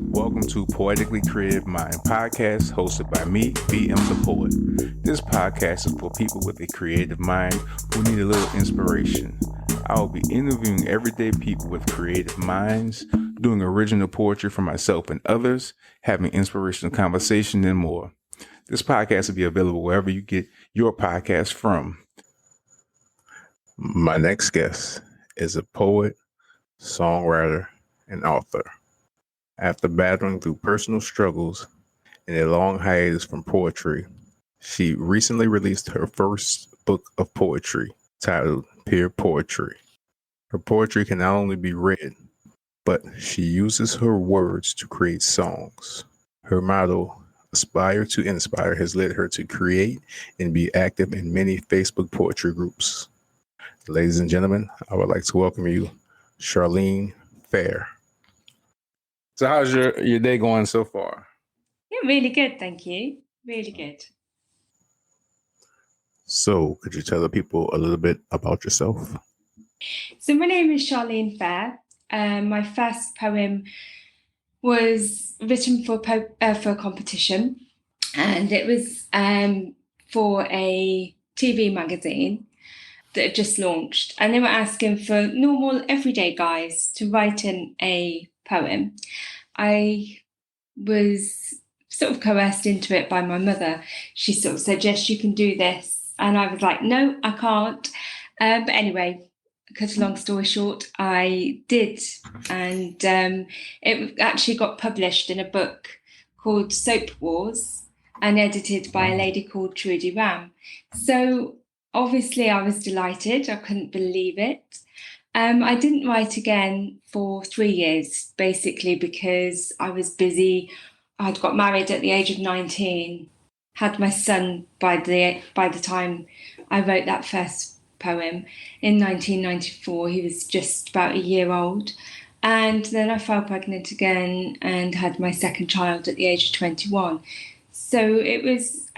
Welcome to Poetically Creative Mind podcast, hosted by me, BM the Poet. This podcast is for people with a creative mind who need a little inspiration. I will be interviewing everyday people with creative minds, doing original poetry for myself and others, having inspirational conversation, and more. This podcast will be available wherever you get your podcast from. My next guest is a poet, songwriter, and author. After battling through personal struggles and a long hiatus from poetry, she recently released her first book of poetry titled Pure Poetry. Her poetry can not only be read, but she uses her words to create songs. Her motto, Aspire to Inspire, has led her to create and be active in many Facebook poetry groups. Ladies and gentlemen, I would like to welcome you, Charlene Phare. So how's your day going so far? Yeah, really good, thank you. Really good. So could you tell the people a little bit about yourself? So my name is Charlene Phare. My first poem was written for a competition, and it was for a TV magazine that had just launched, and they were asking for normal, everyday guys to write in a poem. I was sort of coerced into it by my mother. She sort of said, yes, you can do this. And I was like, no, I can't. But anyway, cut a long story short, I did. And it actually got published in a book called Soap Wars and edited by a lady called Trudy Ram. So obviously I was delighted. I couldn't believe it. I didn't write again for 3 years, basically because I was busy. I'd got married at the age of 19, had my son by the time I wrote that first poem in 1994. He was just about a year old. And then I fell pregnant again and had my second child at the age of 21. So it was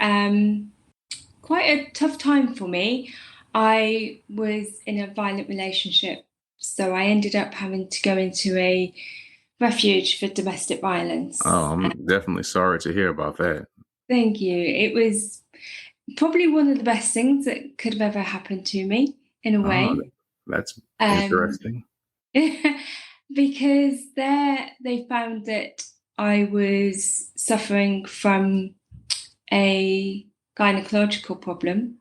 quite a tough time for me. I was in a violent relationship, so I ended up having to go into a refuge for domestic violence. Oh, I'm definitely sorry to hear about that. Thank you. It was probably one of the best things that could have ever happened to me, in a way. That's interesting. Because there they found that I was suffering from a gynecological problem.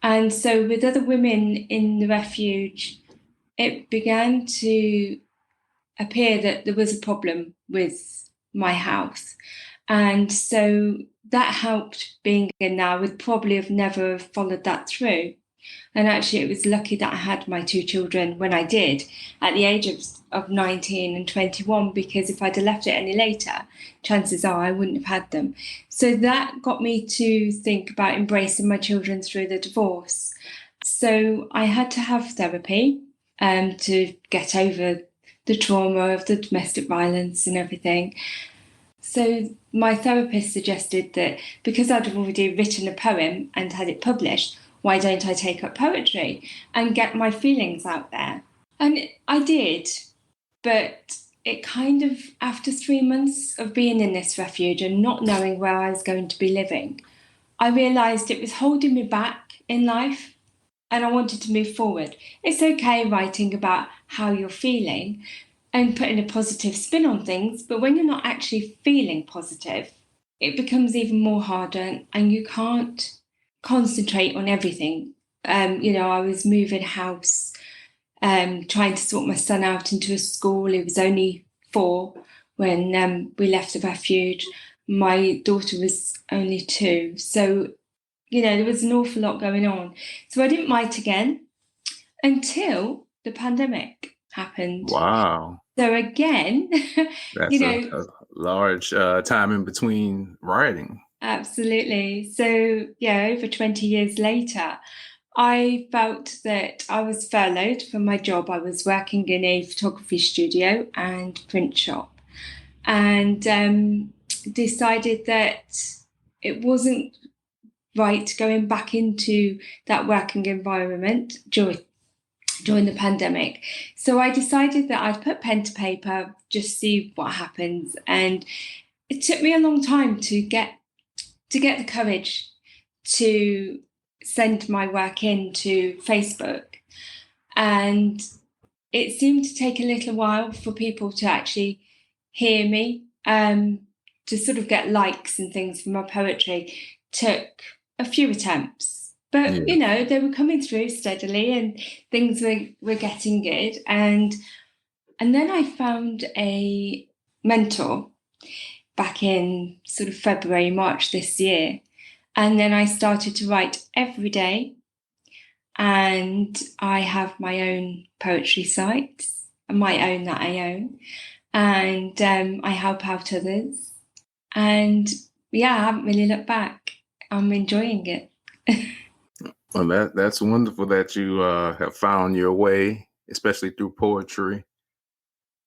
And so with other women in the refuge, it began to appear that there was a problem with my house. And so that helped being in there. I would probably have never followed that through. And actually, it was lucky that I had my two children when I did, at the age of 19 and 21, because if I'd have left it any later, chances are I wouldn't have had them. So that got me to think about embracing my children through the divorce. So I had to have therapy to get over the trauma of the domestic violence and everything. So my therapist suggested that because I'd already written a poem and had it published, why don't I take up poetry and get my feelings out there? And I did, but it kind of, after 3 months of being in this refuge and not knowing where I was going to be living, I realised it was holding me back in life and I wanted to move forward. It's okay writing about how you're feeling and putting a positive spin on things, but when you're not actually feeling positive, it becomes even more harder and you can't concentrate on everything. I was moving house, trying to sort my son out into a school. He was only 4 when we left the refuge. My daughter was only 2. So, there was an awful lot going on. So I didn't write again until the pandemic happened. Wow. So again, that's a large time in between writing. Absolutely. So, over 20 years later, I felt that I was furloughed from my job. I was working in a photography studio and print shop, and decided that it wasn't right going back into that working environment during the pandemic. So I decided that I'd put pen to paper, just see what happens. And it took me a long time to get the courage to send my work in to Facebook. And it seemed to take a little while for people to actually hear me, to sort of get likes and things for my poetry. Took a few attempts, but they were coming through steadily, and things were getting good. And then I found a mentor back in sort of February, March this year, and then I started to write every day. And I have my own poetry site, my own that I own, and I help out others. And I haven't really looked back. I'm enjoying it. Well, that's wonderful that you have found your way, especially through poetry.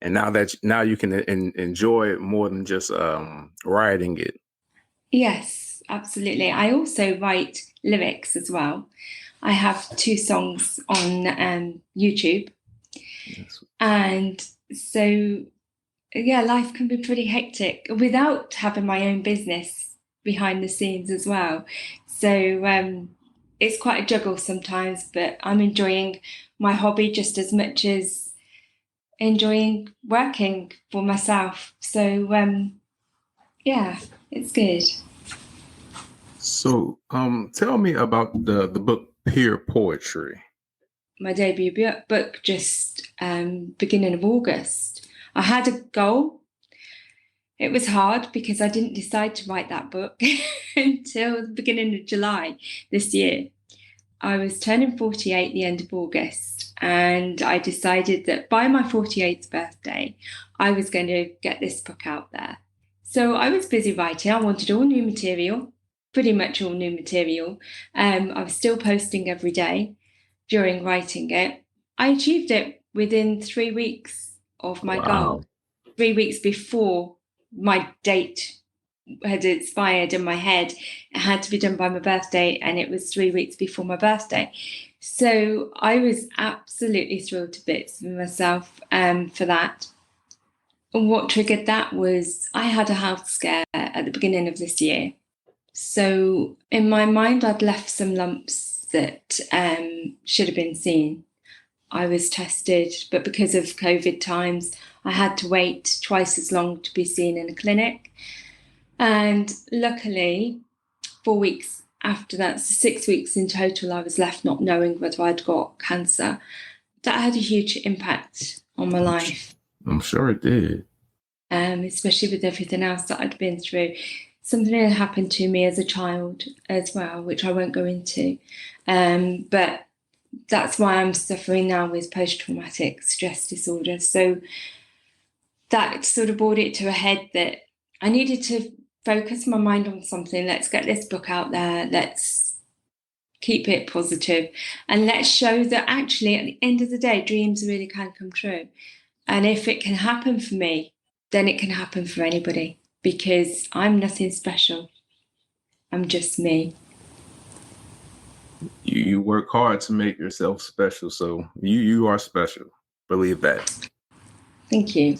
And now you can enjoy it more than just writing it. Yes, absolutely. I also write lyrics as well. I have 2 songs on YouTube. Yes. And so, life can be pretty hectic without having my own business behind the scenes as well. So it's quite a juggle sometimes, but I'm enjoying my hobby just as much as enjoying working for myself. So, it's good. So tell me about the book Pure Poetry. My debut book just beginning of August. I had a goal. It was hard because I didn't decide to write that book until the beginning of July this year. I was turning 48 the end of August, and I decided that by my 48th birthday, I was going to get this book out there. So I was busy writing. I wanted all new material, pretty much all new material. I was still posting every day during writing it. I achieved it within 3 weeks of my goal, 3 weeks before my date had expired in my head. It had to be done by my birthday, and it was 3 weeks before my birthday. So I was absolutely thrilled to bits with myself for that. And what triggered that was I had a health scare at the beginning of this year. So in my mind, I'd left some lumps that should have been seen. I was tested, but because of COVID times, I had to wait twice as long to be seen in a clinic. And luckily, 4 weeks after that, so 6 weeks in total, I was left not knowing whether I'd got cancer. That had a huge impact on my life. I'm sure it did. Especially with everything else that I'd been through. Something had happened to me as a child as well, which I won't go into. But that's why I'm suffering now with post-traumatic stress disorder. So that sort of brought it to a head that I needed to focus my mind on something. Let's get this book out there. Let's keep it positive, and let's show that actually at the end of the day, dreams really can come true. And if it can happen for me, then it can happen for anybody, because I'm nothing special. I'm just me. You work hard to make yourself special, so you are special. Believe that. Thank you.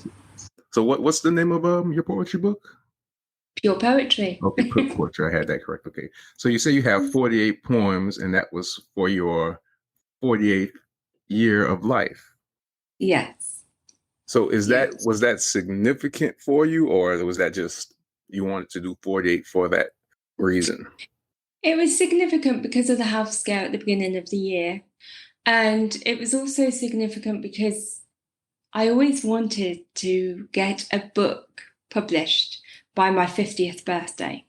So what's the name of your poetry book? Pure Poetry. Okay, Pure Poetry. I had that correct. Okay. So you say you have 48 poems, and that was for your 48th year of life. Yes. So was that significant for you, or was that just you wanted to do 48 for that reason? It was significant because of the health scare at the beginning of the year. And it was also significant because I always wanted to get a book published by my 50th birthday.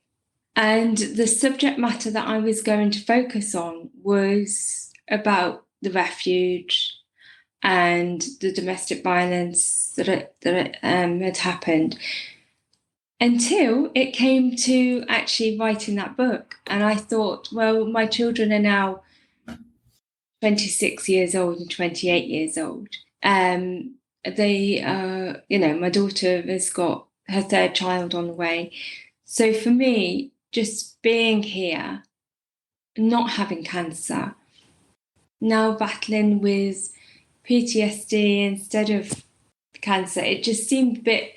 And the subject matter that I was going to focus on was about the refuge and the domestic violence that had happened, until it came to actually writing that book. And I thought, well, my children are now 26 years old and 28 years old. They are, my daughter has got her 3rd child on the way. So for me, just being here, not having cancer, now battling with PTSD instead of cancer. It just seemed a bit,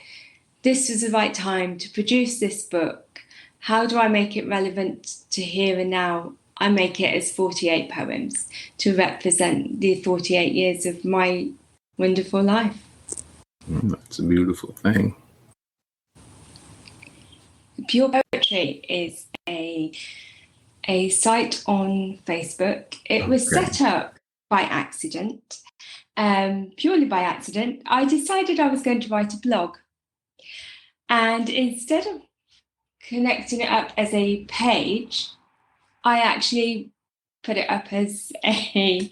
this was the right time to produce this book. How do I make it relevant to here and now? I make it as 48 poems to represent the 48 years of my wonderful life. That's a beautiful thing. Pure Poetry is a site on Facebook. It was set up by accident, purely by accident. I decided I was going to write a blog. And instead of connecting it up as a page, I actually put it up as a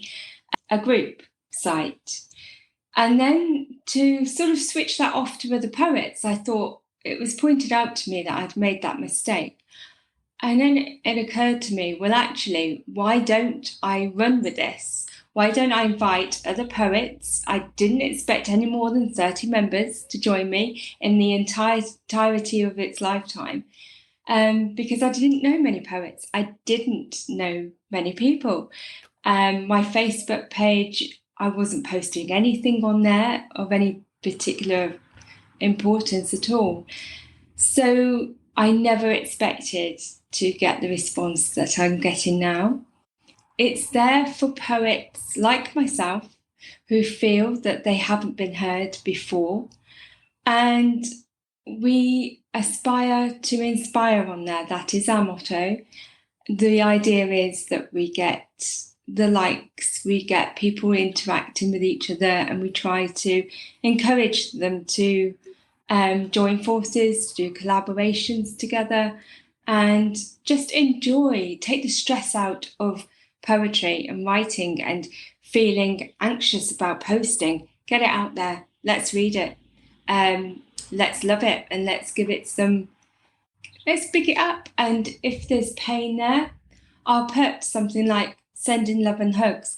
group site. And then to sort of switch that off to other poets, I thought it was pointed out to me that I'd made that mistake. And then it occurred to me, well, actually, why don't I run with this? Why don't I invite other poets? I didn't expect any more than 30 members to join me in the entirety of its lifetime, because I didn't know many poets. I didn't know many people. My Facebook page, I wasn't posting anything on there of any particular importance at all. So I never expected to get the response that I'm getting now. It's there for poets like myself who feel that they haven't been heard before. And we aspire to inspire on there. That is our motto. The idea is that we get the likes, we get people interacting with each other, and we try to encourage them to join forces, to do collaborations together, and just enjoy, take the stress out of poetry and writing and feeling anxious about posting. Get it out there. Let's read it. Let's love it, and let's give it some, let's big it up. And if there's pain there, I'll put something like sending love and hugs.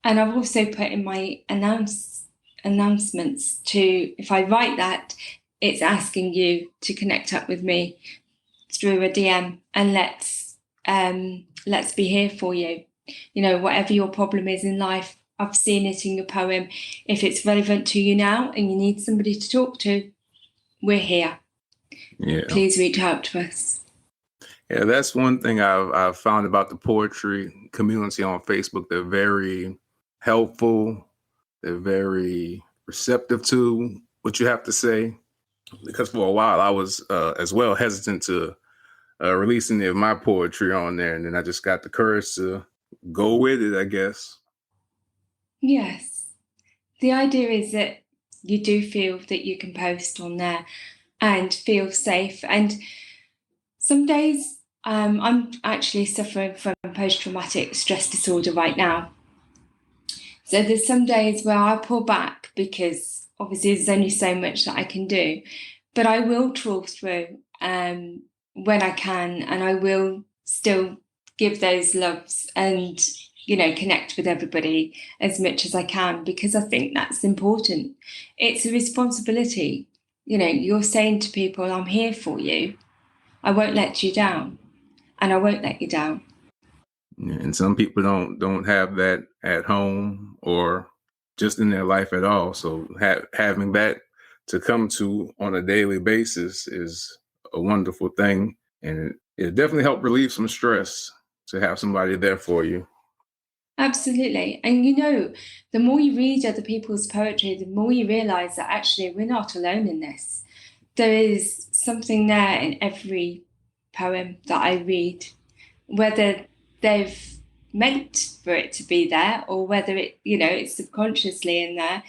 And I've also put in my announcements to, if I write that, it's asking you to connect up with me through a DM, and let's be here for you. You know, whatever your problem is in life, I've seen it in your poem. If it's relevant to you now and you need somebody to talk to, we're here. Yeah. Please reach out to us. Yeah, that's one thing I've found about the poetry community on Facebook. They're very helpful. They're very receptive to what you have to say. Because for a while I was as well hesitant to release any of my poetry on there. And then I just got the courage to go with it, I guess. Yes. The idea is that you do feel that you can post on there and feel safe. And some days I'm actually suffering from post-traumatic stress disorder right now. So there's some days where I pull back because obviously there's only so much that I can do, but I will trawl through when I can, and I will still give those loves and, you know, connect with everybody as much as I can, because I think that's important. It's a responsibility. You know, you're saying to people, I'm here for you. I won't let you down, and I won't let you down. And some people don't have that at home or just in their life at all. So having that to come to on a daily basis is a wonderful thing. And it definitely helped relieve some stress to have somebody there for you. Absolutely. And, you know, the more you read other people's poetry, the more you realize that actually we're not alone in this. There is something there in every poem that I read, whether they've meant for it to be there or whether it, you know, it's subconsciously in there.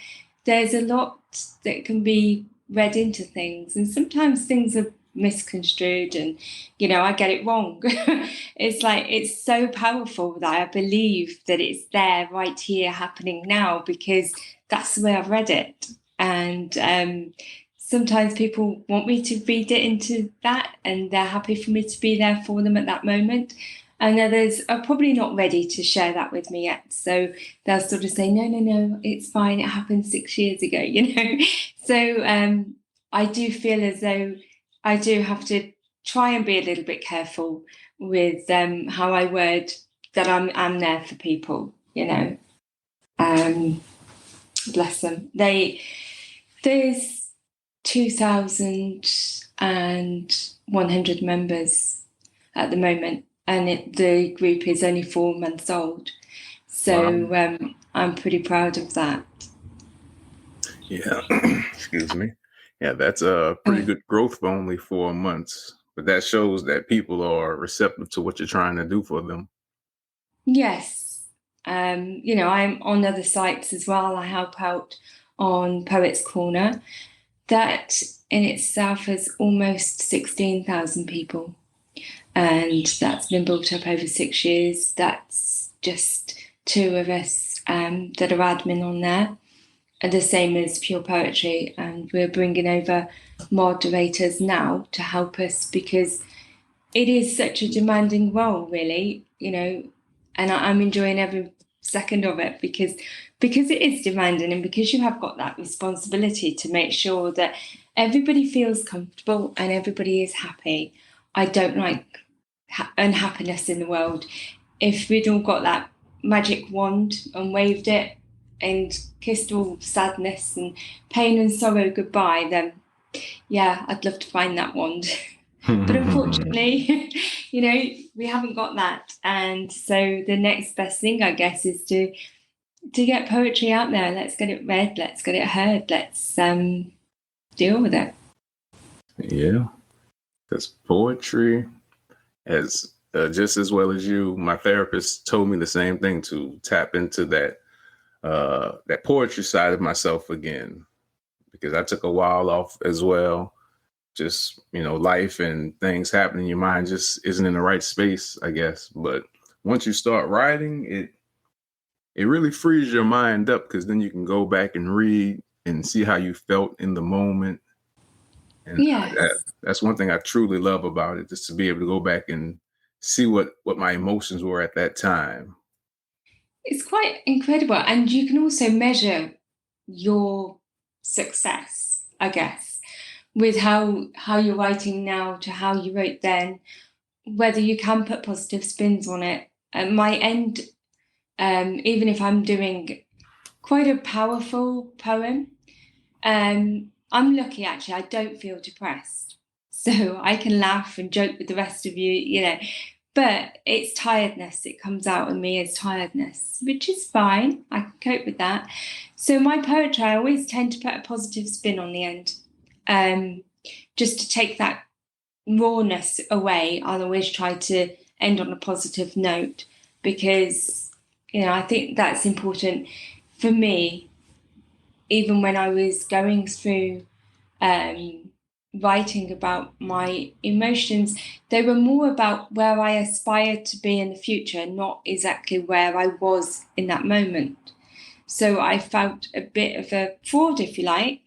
There's a lot that can be read into things, and sometimes things are misconstrued and, you know, I get it wrong. It's like, it's so powerful that I believe that it's there right here happening now because that's the way I've read it. And sometimes people want me to read it into that, and they're happy for me to be there for them at that moment. And others are probably not ready to share that with me yet. So they'll sort of say, no, it's fine. It happened 6 years ago, you know. So I do feel as though I do have to try and be a little bit careful with how I word that I'm there for people, you know. Bless them. There's 2,100 members at the moment, and the group is only 4 months old. So Wow. I'm pretty proud of that. Yeah. Excuse me. Yeah, that's a pretty good growth for only 4 months. But that shows that people are receptive to what you're trying to do for them. Yes. I'm on other sites as well. I help out on Poets Corner. That in itself has almost 16,000 people. And that's been built up over 6 years. That's just 2 of us that are admin on there. And the same as Pure Poetry. And we're bringing over moderators now to help us because it is such a demanding role, really, and I'm enjoying every second of it because it is demanding and because you have got that responsibility to make sure that everybody feels comfortable and everybody is happy. I don't like unhappiness in the world. If we'd all got that magic wand and waved it and kissed all sadness and pain and sorrow goodbye, then yeah, I'd love to find that wand. But unfortunately, we haven't got that. And so the next best thing, I guess, is to get poetry out there. Let's get it read. Let's get it heard. Let's deal with it. Yeah, because poetry, as just as well as you, my therapist told me the same thing, to tap into that poetry side of myself again, because I took a while off as well. Just, life and things happen in your mind just isn't in the right space, I guess. But once you start writing, it really frees your mind up, because then you can go back and read and see how you felt in the moment. And Yes. that's one thing I truly love about it, just to be able to go back and see what my emotions were at that time. It's quite incredible. And you can also measure your success, I guess, with how you're writing now to how you wrote then, whether you can put positive spins on it. At my end, even if I'm doing quite a powerful poem, I'm lucky actually, I don't feel depressed. So I can laugh and joke with the rest of you, but it's tiredness. It comes out of me as tiredness, which is fine. I can cope with that. So my poetry, I always tend to put a positive spin on the end, just to take that rawness away. I'll always try to end on a positive note because, I think that's important for me. Even when I was going through writing about my emotions, they were more about where I aspired to be in the future, not exactly where I was in that moment. So I felt a bit of a fraud, if you like,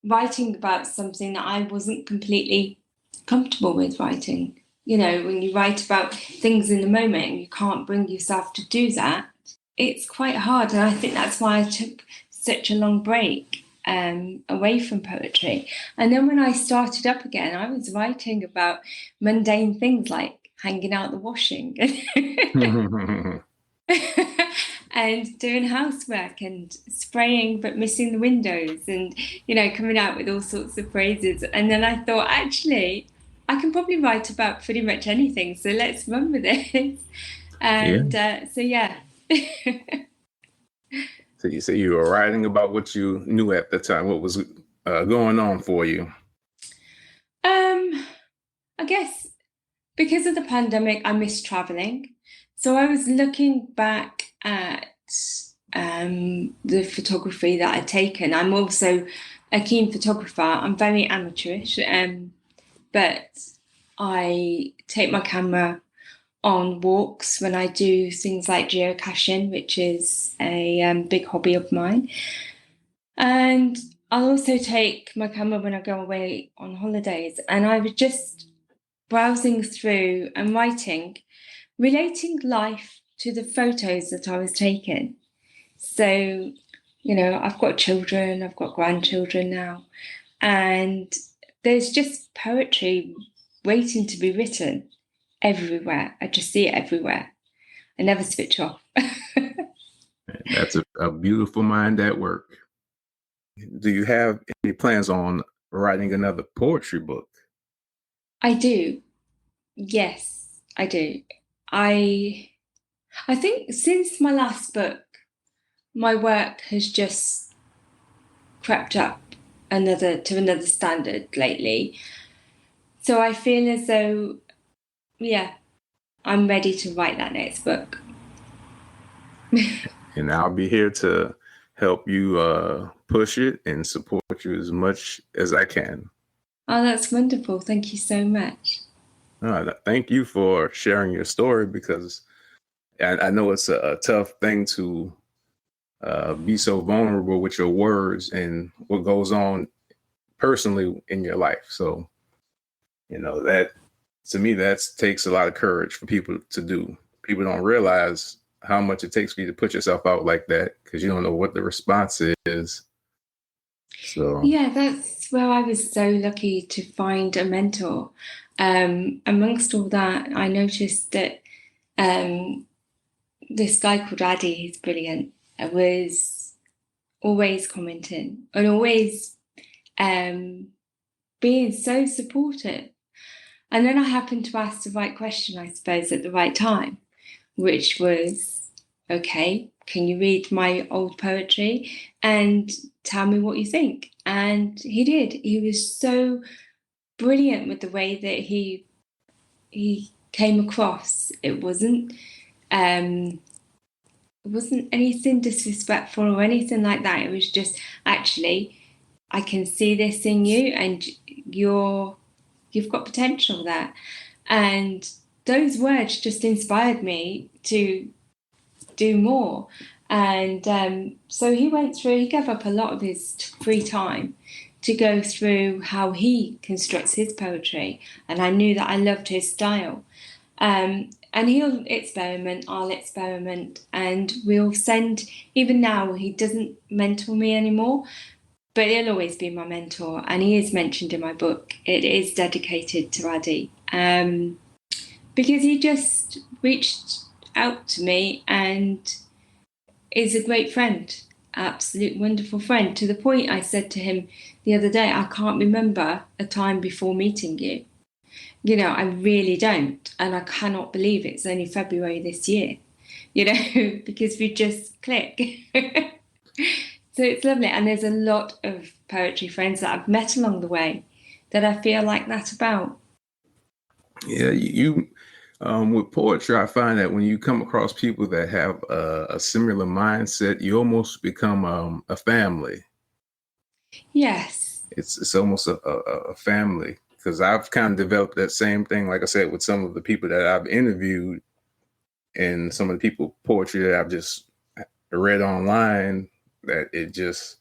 writing about something that I wasn't completely comfortable with writing. When you write about things in the moment and you can't bring yourself to do that, it's quite hard. And I think that's why I took such a long break away from poetry. And then when I started up again, I was writing about mundane things like hanging out the washing and doing housework and spraying but missing the windows and, coming out with all sorts of phrases. And then I thought, actually, I can probably write about pretty much anything. So let's run with it. And so, yeah. So you say you were writing about what you knew at the time. What was going on for you? I guess because of the pandemic, I missed traveling. So I was looking back at the photography that I'd taken. I'm also a keen photographer. I'm very amateurish, but I take my camera on walks when I do things like geocaching, which is a big hobby of mine. And I'll also take my camera when I go away on holidays. And I was just browsing through and writing, relating life to the photos that I was taking. So, I've got children, I've got grandchildren now, and there's just poetry waiting to be written everywhere. I just see it everywhere. I never switch off. That's a beautiful mind at work. Do you have any plans on writing another poetry book? I do. Yes, I do. I I think since my last book, my work has just crept up another standard lately. So I feel as though, yeah, I'm ready to write that next book. And I'll be here to help you push it and support you as much as I can. Oh, that's wonderful. Thank you so much. Thank you for sharing your story, because I know it's a tough thing to be so vulnerable with your words and what goes on personally in your life. So, that to me, that takes a lot of courage for people to do. People don't realize how much it takes for you to put yourself out like that, because you don't know what the response is. So, Yeah, that's where I was so lucky to find a mentor. Amongst all that, I noticed that um, this guy called Addy, he's brilliant, was always commenting and always being so supportive. And then I happened to ask the right question, I suppose, at the right time, which was, okay, can you read my old poetry and tell me what you think? And he did. He was so brilliant with the way that he came across. It wasn't anything disrespectful or anything like that. It was just, actually, I can see this in you, and you've got potential there. And those words just inspired me to do more. And so he gave up a lot of his free time to go through how he constructs his poetry. And I knew that I loved his style. And he'll experiment, I'll experiment, and we'll send, even now, he doesn't mentor me anymore, but he'll always be my mentor. And he is mentioned in my book. It is dedicated to Addy, because he just reached out to me and is a great friend, absolute wonderful friend, to the point I said to him the other day, I can't remember a time before meeting you. I really don't. And I cannot believe it's only February this year, because we just click. So it's lovely. And there's a lot of poetry friends that I've met along the way that I feel like that about. yeah, you with poetry, I find that when you come across people that have a similar mindset, you almost become a family. Yes. It's almost a family, because I've kind of developed that same thing, like I said, with some of the people that I've interviewed and some of the people poetry that I've just read online, that it just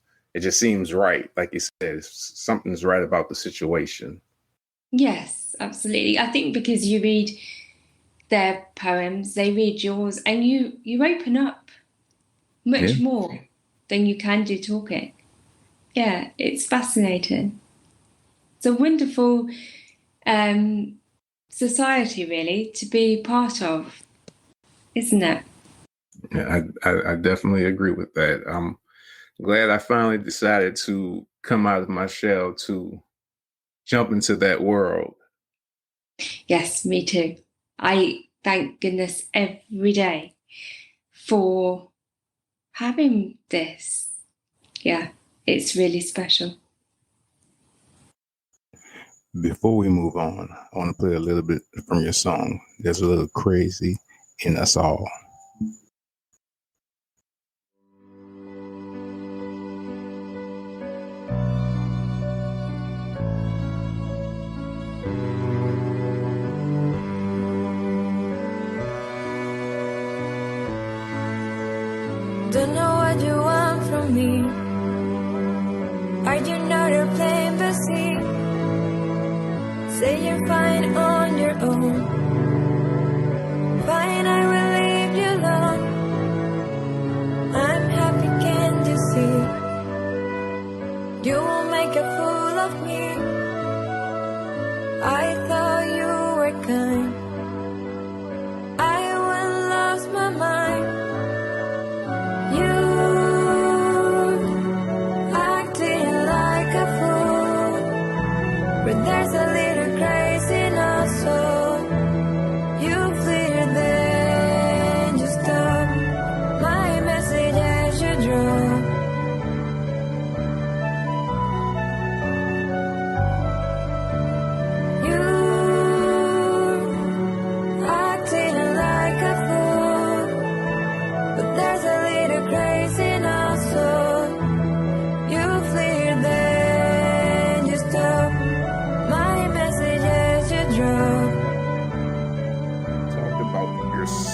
seems right. Like you said, something's right about the situation. Yes, absolutely. I think because you read their poems, they read yours, and you open up Yeah. much more than you can do talking. Yeah, it's fascinating. It's a wonderful society, really, to be part of, isn't it? Yeah, I definitely agree with that. I'm glad I finally decided to come out of my shell to jump into that world. Yes, me too. I thank goodness every day for having this. Yeah, it's really special. Before we move on, I want to play a little bit from your song. There's a little crazy in us all. Don't know what you want from me. Are you not a plain busy? Say you're fine on your own. Fine, I will leave you alone. I'm happy, can't you see? You will make a fool of me. I thought you were kind. I will lose my mind. You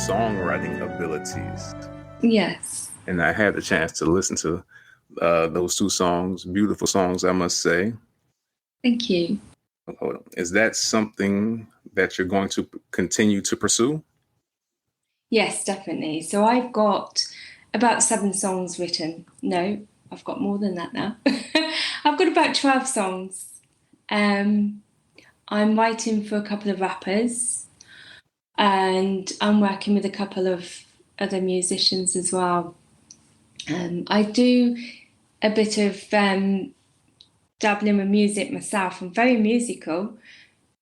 songwriting abilities. Yes. And I had the chance to listen to those two songs, beautiful songs, I must say. Thank you. Is that something that you're going to continue to pursue? Yes, definitely. So I've got about 7 songs written. No, I've got more than that now. I've got about 12 songs. I'm writing for a couple of rappers, and I'm working with a couple of other musicians as well. I do a bit of dabbling with music myself. I'm very musical.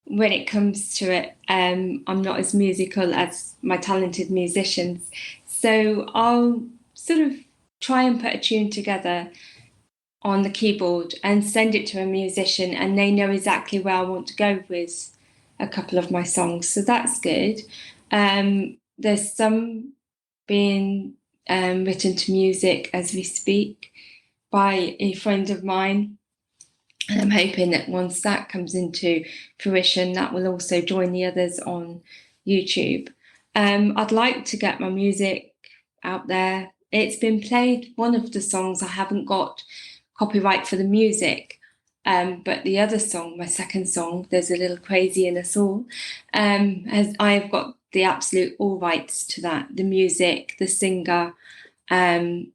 When it comes to it, I'm not as musical as my talented musicians. So I'll sort of try and put a tune together on the keyboard and send it to a musician, and they know exactly where I want to go with a couple of my songs. So that's good. There's some being written to music as we speak by a friend of mine. And I'm hoping that once that comes into fruition, that will also join the others on YouTube. I'd like to get my music out there. It's been played, one of the songs, I haven't got copyright for the music, but the other song, my second song, There's a Little Crazy in Us All, as I've got the absolute all rights to that, the music, the singer, and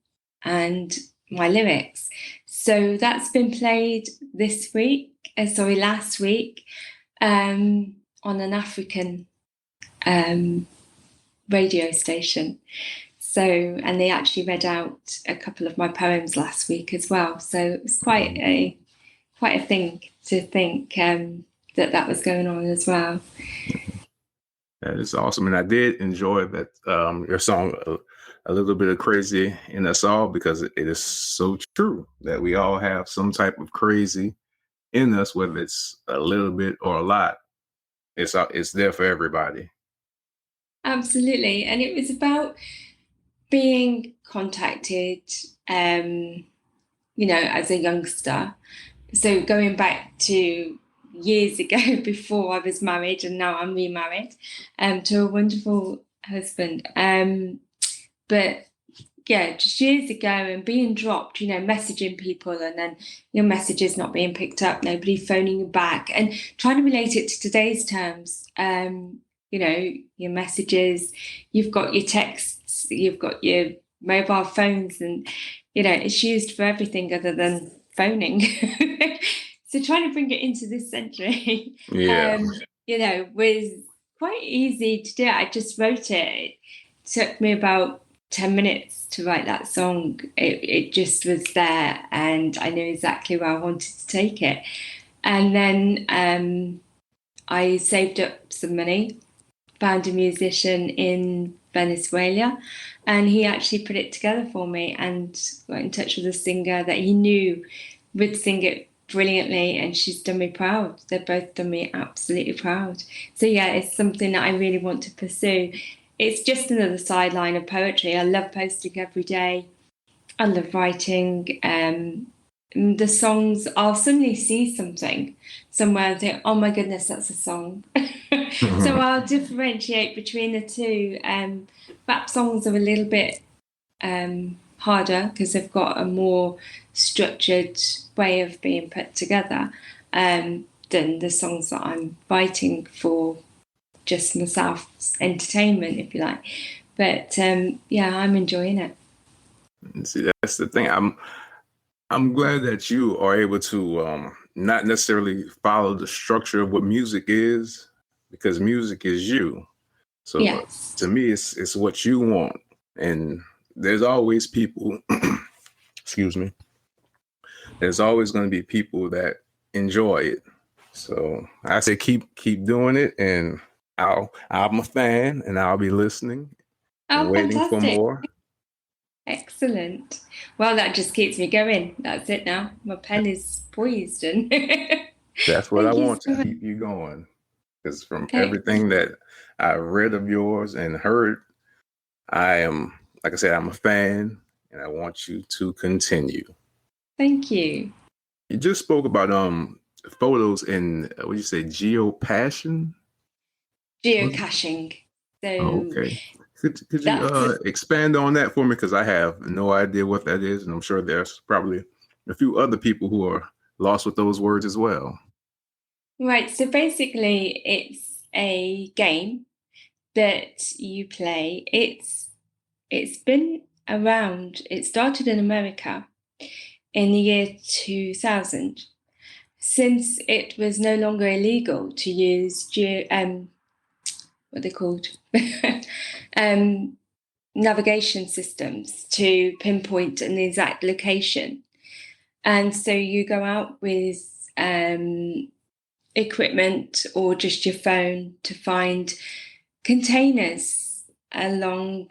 my lyrics. So that's been played last week, on an African radio station. So, and they actually read out a couple of my poems last week as well. So it was quite a thing to think that was going on as well. That is awesome, and I did enjoy that your song. A little bit of crazy in us all, because it is so true that we all have some type of crazy in us, whether it's a little bit or a lot. It's there for everybody. Absolutely. And it was about being contacted, as a youngster. So going back to years ago before I was married, and now I'm remarried, to a wonderful husband. But yeah, just years ago, and being dropped, messaging people, and then your messages not being picked up, nobody phoning you back, and trying to relate it to today's terms. Your messages, you've got your texts, you've got your mobile phones, and, it's used for everything other than phoning. So trying to bring it into this century, was quite easy to do. I just wrote it. It took me about 10 minutes to write that song. It just was there, and I knew exactly where I wanted to take it. And then I saved up some money, found a musician in Venezuela, and he actually put it together for me, and got in touch with a singer that he knew would sing it brilliantly, and she's done me proud. They've both done me absolutely proud. So yeah, it's something that I really want to pursue. It's just another sideline of poetry. I love posting every day. I love writing. The songs, I'll suddenly see something somewhere and think, oh my goodness, that's a song. So I'll differentiate between the two. Rap songs are a little bit harder because they've got a more structured way of being put together than the songs that I'm writing for just myself's entertainment, if you like. But I'm enjoying it. See, that's the thing. I'm glad that you are able to not necessarily follow the structure of what music is, because music is you. So yes. To me, it's what you want, and there's always people. Excuse me. There's always going to be people that enjoy it. So I say keep doing it, and I'm a fan, and I'll be listening and waiting fantastic. for more. Excellent. Well, that just keeps me going. That's it now. My pen is poised, and that's what I want to keep you going. Because from everything that I read of yours and heard, I am, like I said, I'm a fan, and I want you to continue. Thank you. You just spoke about photos in what you say, geocaching. Geocaching. So okay. Could you expand on that for me? Because I have no idea what that is, and I'm sure there's probably a few other people who are lost with those words as well. Right. So basically, it's a game that you play. It's been around. It started in America in the year 2000. Since it was no longer illegal to use what they're called navigation systems to pinpoint an exact location. And so you go out with equipment or just your phone to find containers along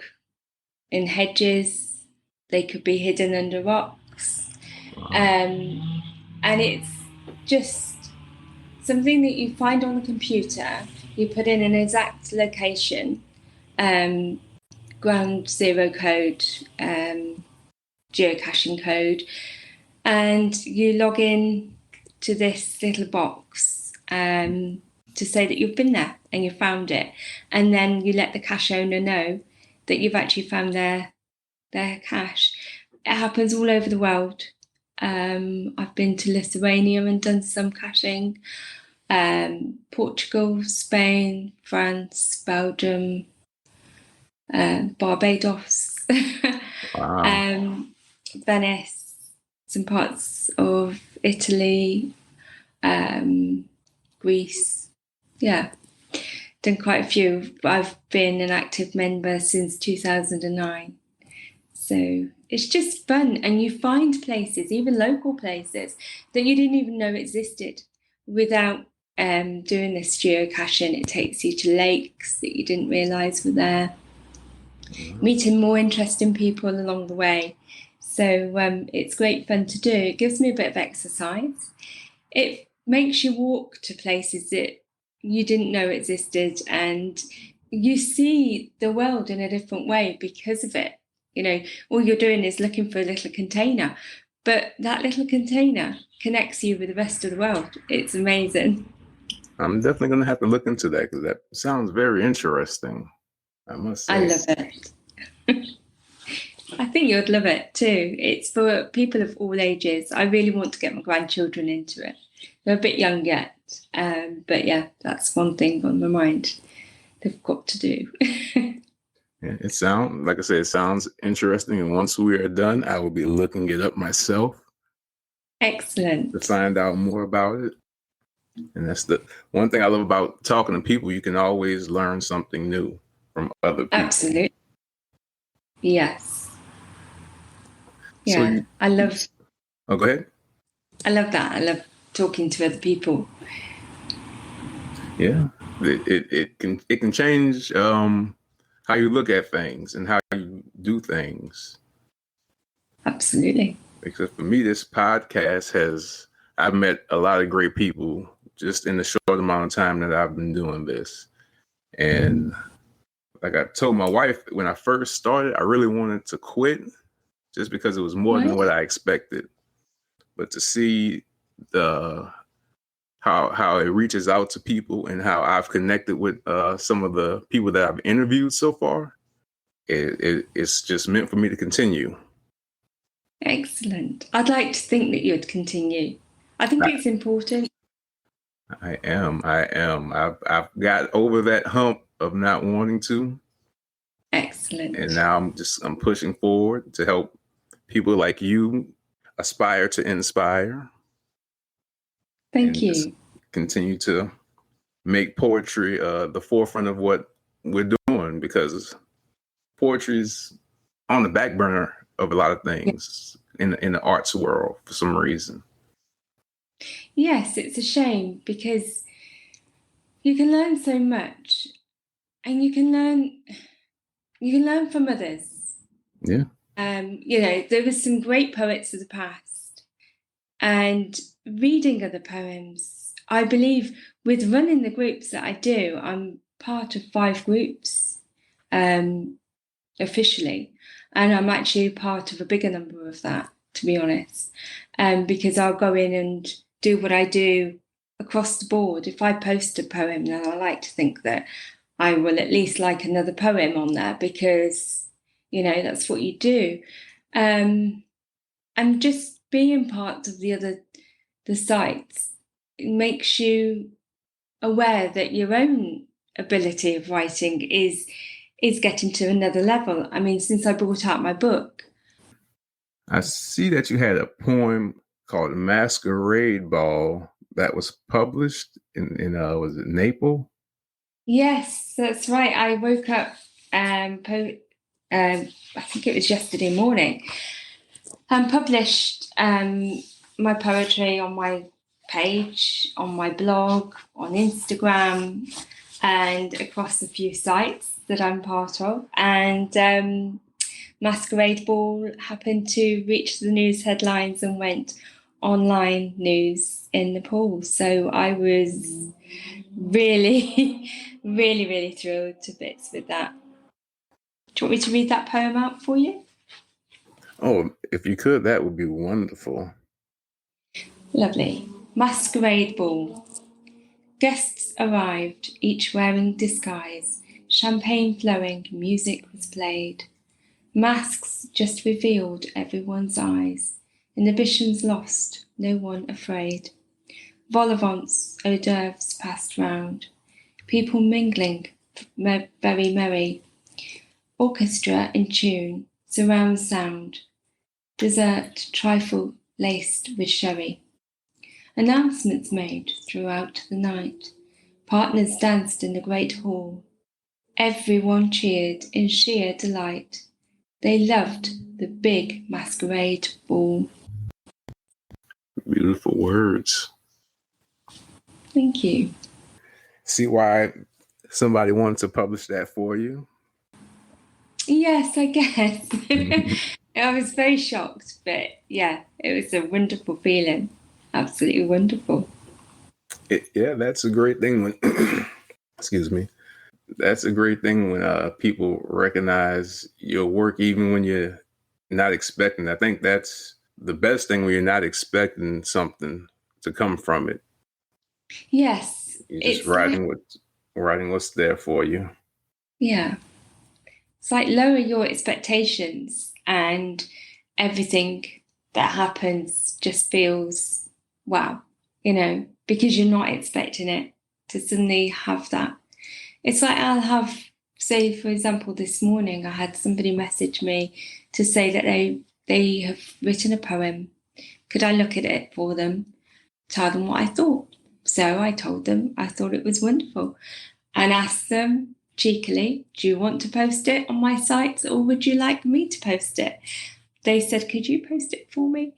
in hedges. They could be hidden under rocks. And it's just something that you find on the computer. You put in an exact location, ground zero code, geocaching code, and you log in to this little box to say that you've been there and you found it, and then you let the cache owner know that you've actually found their cache. It happens all over the world. I've been to Lithuania and done some caching, Portugal, Spain, France, Belgium, Barbados, Wow. Venice, some parts of Italy, Greece. Yeah, done quite a few. I've been an active member since 2009. So it's just fun. And you find places, even local places, that you didn't even know existed without doing this geocaching. It takes you to lakes that you didn't realise were there, meeting more interesting people along the way. So it's great fun to do. It gives me a bit of exercise. It makes you walk to places that you didn't know existed, and you see the world in a different way because of it. You know, all you're doing is looking for a little container, but that little container connects you with the rest of the world. It's amazing. I'm definitely going to have to look into that because that sounds very interesting, I must say. I love it. I think you'd love it too. It's for people of all ages. I really want to get my grandchildren into it. They're a bit young yet, but yeah, that's one thing on my mind. They've got to do. Yeah, it sounds, like I said, it sounds interesting. And once we are done, I will be looking it up myself. Excellent. To find out more about it. And that's the one thing I love about talking to people. You can always learn something new from other people. Absolutely. Yes. Yeah, So I love. Oh, go ahead. I love that. I love talking to other people. Yeah, it can change how you look at things and how you do things. Absolutely. Because for me, this podcast I've met a lot of great people just in the short amount of time that I've been doing this. And like I told my wife when I first started, I really wanted to quit just because it was more than what I expected. But to see how it reaches out to people and how I've connected with some of the people that I've interviewed so far, it's just meant for me to continue. Excellent. I'd like to think that you'd continue. I think it's important. I am. I've got over that hump of not wanting to. Excellent. And now I'm pushing forward to help people like you aspire to inspire. Thank you. Continue to make poetry the forefront of what we're doing, because poetry is on the back burner of a lot of things in the arts world for some reason. Yes, it's a shame because you can learn so much, and you can learn from others. Yeah. There were some great poets of the past, and reading other poems. I believe with running the groups that I do, I'm part of 5 groups officially, and I'm actually part of a bigger number of that, to be honest, because I'll go in and do what I do across the board. If I post a poem, then I like to think that I will at least like another poem on there because, that's what you do. And just being part of the sites makes you aware that your own ability of writing is getting to another level. I mean, since I brought out my book. I see that you had a poem called Masquerade Ball that was published in was it Naples? Yes, that's right. I woke up, I think it was yesterday morning, and published my poetry on my page, on my blog, on Instagram, and across a few sites that I'm part of. And Masquerade Ball happened to reach the news headlines and went online news in Nepal. So I was really, really, really thrilled to bits with that. Do you want me to read that poem out for you? Oh, if you could, that would be wonderful. Lovely. Masquerade Ball. Guests arrived, each wearing disguise. Champagne flowing, music was played. Masks just revealed everyone's eyes. Inhibitions lost, no one afraid. Vol-au-vents, hors d'oeuvres passed round. People mingling, very merry. Orchestra in tune, surround sound. Dessert, trifle laced with sherry. Announcements made throughout the night. Partners danced in the great hall. Everyone cheered in sheer delight. They loved the big masquerade ball. Beautiful words. Thank you. See why somebody wanted to publish that for you? Yes, I guess. I was very shocked, but yeah, it was a wonderful feeling. Absolutely wonderful. Yeah, that's a great thing when, excuse me, that's a great thing when people recognize your work even when you're not expecting. I think that's the best thing when you're not expecting something to come from it. Yes. You're just writing what's there for you. Yeah. It's like lower your expectations and everything that happens just feels wow, because you're not expecting it to suddenly have that. It's like I'll have, say, for example, this morning I had somebody message me to say that they have written a poem. Could I look at it for them, tell them what I thought? So I told them I thought it was wonderful and asked them cheekily, do you want to post it on my site or would you like me to post it? They said, could you post it for me?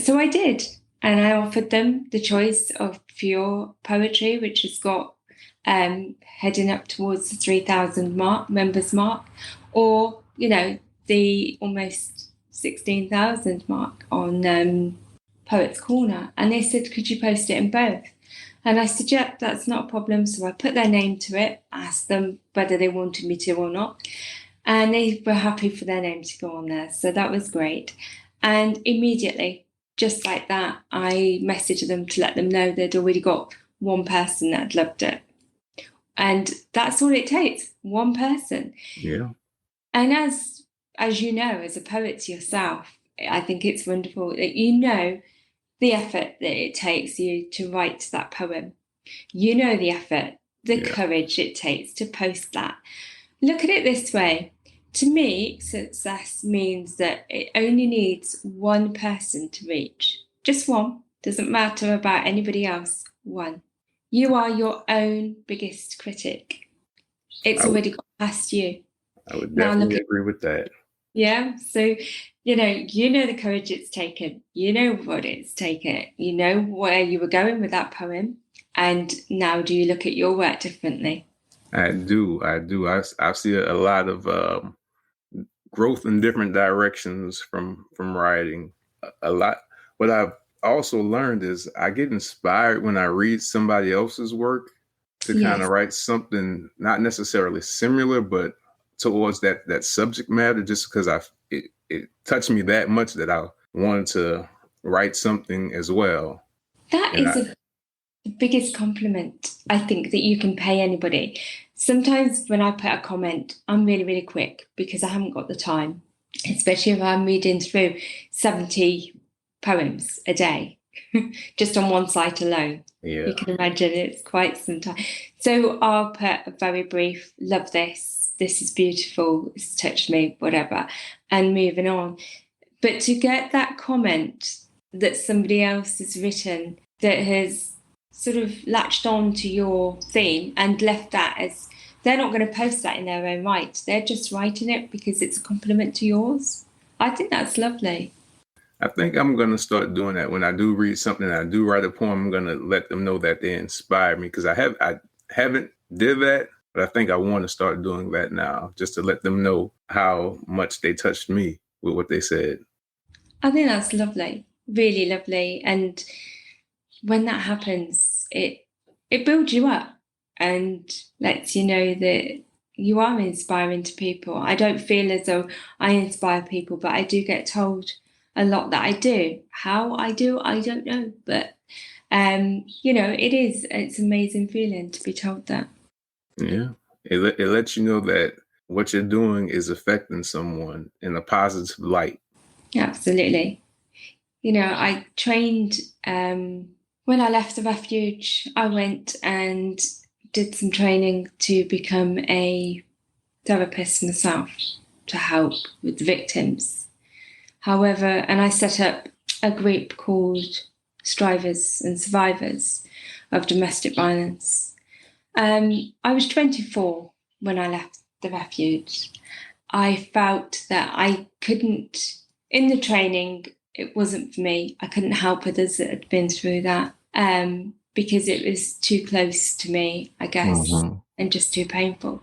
So I did. And I offered them the choice of pure poetry, which has got heading up towards the 3,000 members mark, or, the almost 16,000 mark on Poets Corner. And they said, could you post it in both? And I said, yeah, that's not a problem. So I put their name to it, asked them whether they wanted me to or not. And they were happy for their name to go on there. So that was great. And immediately, just like that, I messaged them to let them know they'd already got one person that loved it. And that's all it takes, one person. Yeah. And as you know, as a poet yourself, I think it's wonderful that you know the effort that it takes you to write that poem. You know the effort, the courage it takes to post that. Look at it this way. To me, success means that it only needs one person to reach. Just one. Doesn't matter about anybody else. One. You are your own biggest critic. It's already got past you. I would definitely agree with that. Yeah. So, you know the courage it's taken. You know what it's taken. You know where you were going with that poem. And now do you look at your work differently? I do. I see a lot of growth in different directions from writing. A lot. What I've also learned is I get inspired when I read somebody else's work to kind of write something not necessarily similar, but towards that subject matter, just because it touched me that much that I wanted to write something as well. That is the biggest compliment I think that you can pay anybody. sometimes when I put a comment, I'm really, really quick because I haven't got the time, especially if I'm reading through 70 poems a day, just on one site alone. Yeah. You can imagine it's quite some time. So I'll put a very brief, love this is beautiful, it's touched me, whatever, and moving on. But to get that comment that somebody else has written that has sort of latched on to your theme and left that as, they're not going to post that in their own right. They're just writing it because it's a compliment to yours. I think that's lovely. I think I'm going to start doing that. When I do read something and I do write a poem, I'm going to let them know that they inspired me, because I haven't did that, but I think I want to start doing that now, just to let them know how much they touched me with what they said. I think that's lovely, really lovely. And when that happens, it builds you up and lets you know that you are inspiring to people. I don't feel as though I inspire people, but I do get told a lot that I do. How I do, I don't know. But, it's an amazing feeling to be told that. Yeah. It lets you know that what you're doing is affecting someone in a positive light. Absolutely. I trained, when I left the refuge, I went and did some training to become a therapist myself to help with the victims. However, and I set up a group called Strivers and Survivors of Domestic Violence. I was 24 when I left the refuge. I felt that I couldn't, in the training, it wasn't for me. I couldn't help others that had been through that because it was too close to me, I guess, and just too painful.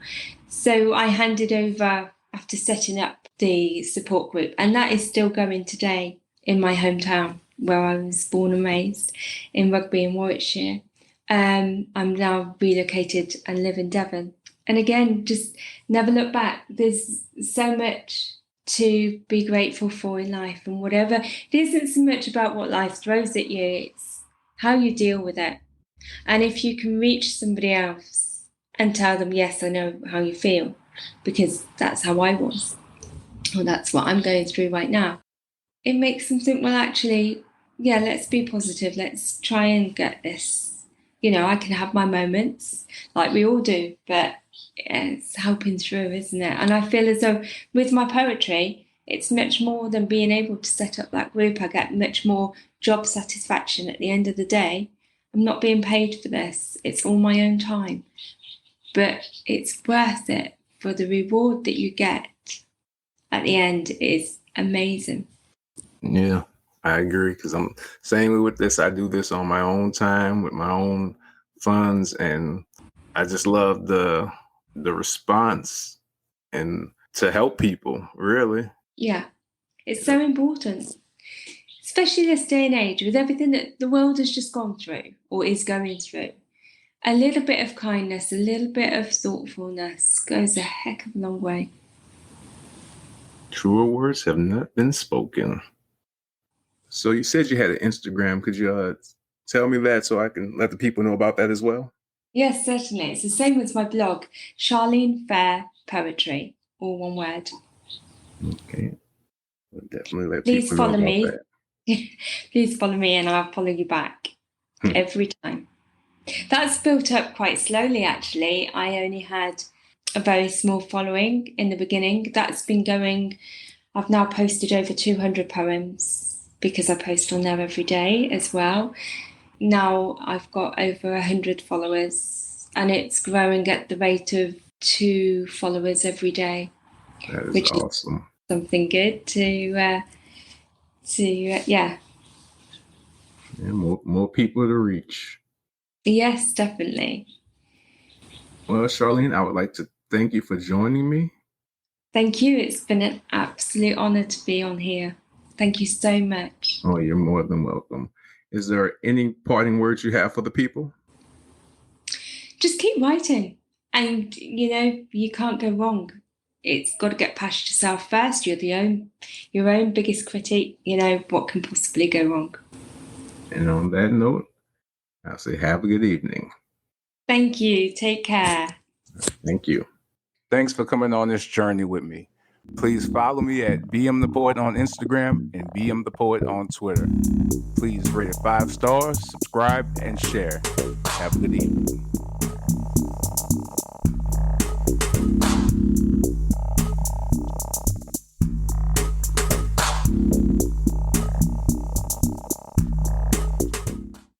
So I handed over after setting up the support group, and that is still going today in my hometown where I was born and raised, in Rugby in Warwickshire. I'm now relocated and live in Devon. And again, just never look back. There's so much to be grateful for in life, and whatever. It isn't so much about what life throws at you, it's how you deal with it. And if you can reach somebody else and tell them, yes, I know how you feel, because that's how I was, or that's what I'm going through right now, it makes them think, well, actually, yeah, let's be positive. Let's try and get this. I can have my moments like we all do, but it's helping through, isn't it? And I feel as though with my poetry, it's much more than being able to set up that group. I get much more job satisfaction at the end of the day. I'm not being paid for this. It's all my own time. But it's worth it, for the reward that you get at the end is amazing. Yeah, I agree, because I'm same with this. I do this on my own time with my own funds, and I just love the response and to help people, really. Yeah, it's so important, especially this day and age with everything that the world has just gone through or is going through. A little bit of kindness, a little bit of thoughtfulness goes a heck of a long way. Truer words have not been spoken. So you said you had an Instagram. Could you tell me that so I can let the people know about that as well? Yes, certainly. It's the same as my blog, Charlene Phare Poetry, all one word. Okay. We'll definitely let Please people follow know me. about that. Please follow me and I'll follow you back every time. That's built up quite slowly, actually. I only had a very small following in the beginning. That's been going, I've now posted over 200 poems because I post on there every day as well. Now I've got over 100 followers, and it's growing at the rate of 2 followers every day. That is which awesome. Is something good to yeah. Yeah, more people to reach. Yes, definitely. Well, Charlene, I would like to thank you for joining me. Thank you. It's been an absolute honor to be on here. Thank you so much. Oh, you're more than welcome. Is there any parting words you have for the people? Just keep writing. And, you can't go wrong. It's got to get past yourself first. You're your own biggest critic. What can possibly go wrong? And on that note, I'll say have a good evening. Thank you. Take care. Thank you. Thanks for coming on this journey with me. Please follow me at BM the Poet on Instagram and BM the Poet on Twitter. Please rate it 5 stars, subscribe, and share. Have a good evening.